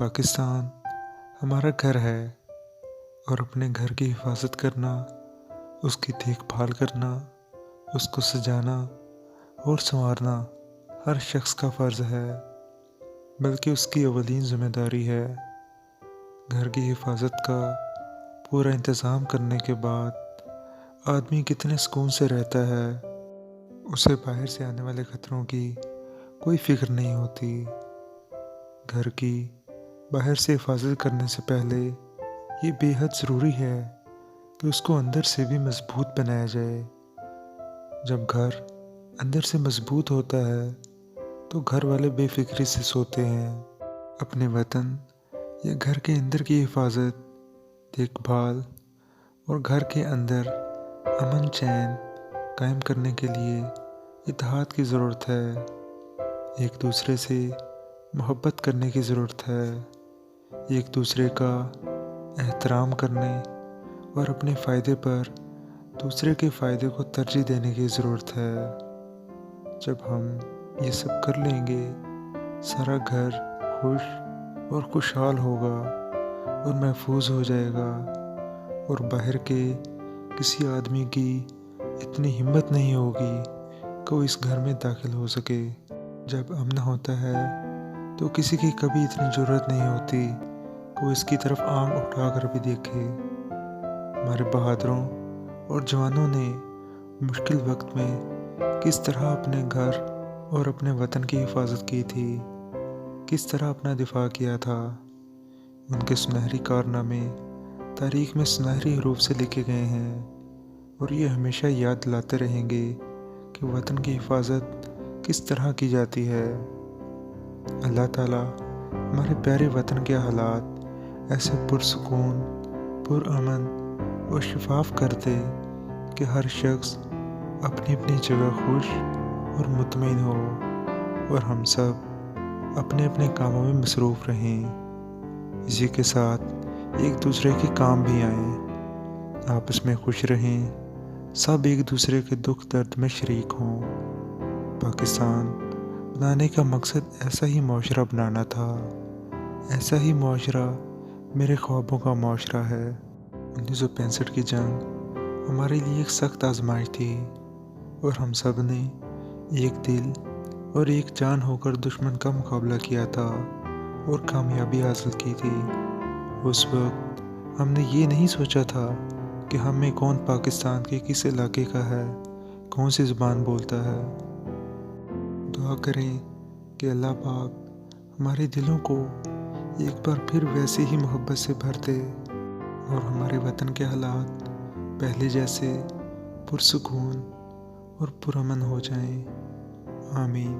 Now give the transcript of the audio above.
پاکستان ہمارا گھر ہے اور اپنے گھر کی حفاظت کرنا، اس کی دیکھ بھال کرنا، اس کو سجانا اور سنوارنا ہر شخص کا فرض ہے، بلکہ اس کی اولین ذمہ داری ہے۔ گھر کی حفاظت کا پورا انتظام کرنے کے بعد آدمی کتنے سکون سے رہتا ہے، اسے باہر سے آنے والے خطروں کی کوئی فکر نہیں ہوتی۔ گھر کی باہر سے حفاظت کرنے سے پہلے یہ بے حد ضروری ہے کہ اس کو اندر سے بھی مضبوط بنایا جائے۔ جب گھر اندر سے مضبوط ہوتا ہے تو گھر والے بے فکری سے سوتے ہیں۔ اپنے وطن یا گھر کے اندر کی حفاظت، دیکھ بھال اور گھر کے اندر امن چین قائم کرنے کے لیے اتحاد کی ضرورت ہے۔ ایک دوسرے سے محبت کرنے کی ضرورت ہے، ایک دوسرے کا احترام کرنے اور اپنے فائدے پر دوسرے کے فائدے کو ترجیح دینے کی ضرورت ہے۔ جب ہم یہ سب کر لیں گے، سارا گھر خوش اور خوشحال ہوگا اور محفوظ ہو جائے گا، اور باہر کے کسی آدمی کی اتنی ہمت نہیں ہوگی کہ وہ اس گھر میں داخل ہو سکے۔ جب امن ہوتا ہے تو کسی کی کبھی اتنی ضرورت نہیں ہوتی کہ وہ اس کی طرف آنکھ اٹھا کر بھی دیکھے۔ ہمارے بہادروں اور جوانوں نے مشکل وقت میں کس طرح اپنے گھر اور اپنے وطن کی حفاظت کی تھی، کس طرح اپنا دفاع کیا تھا۔ ان کے سنہری کارنامے تاریخ میں سنہری حروف سے لکھے گئے ہیں، اور یہ ہمیشہ یاد دلاتے رہیں گے کہ وطن کی حفاظت کس طرح کی جاتی ہے۔ اللہ تعالیٰ ہمارے پیارے وطن کے حالات ایسے پرسکون، پرامن اور شفاف کر دے کہ ہر شخص اپنی اپنی جگہ خوش اور مطمئن ہو، اور ہم سب اپنے اپنے کاموں میں مصروف رہیں، اسی کے ساتھ ایک دوسرے کے کام بھی آئیں، آپس میں خوش رہیں، سب ایک دوسرے کے دکھ درد میں شریک ہوں۔ پاکستان بنانے کا مقصد ایسا ہی معاشرہ بنانا تھا، ایسا ہی معاشرہ میرے خوابوں کا معاشرہ ہے۔ 1965 کی جنگ ہمارے لیے ایک سخت آزمائش تھی، اور ہم سب نے ایک دل اور ایک جان ہو کر دشمن کا مقابلہ کیا تھا اور کامیابی حاصل کی تھی۔ اس وقت ہم نے یہ نہیں سوچا تھا کہ ہم میں کون پاکستان کے کس علاقے کا ہے، کون سی زبان بولتا ہے۔ دعا کریں کہ اللہ پاک ہمارے دلوں کو ایک بار پھر ویسے ہی محبت سے بھر دے، اور ہمارے وطن کے حالات پہلے جیسے پرسکون اور پرامن ہو جائیں۔ آمین۔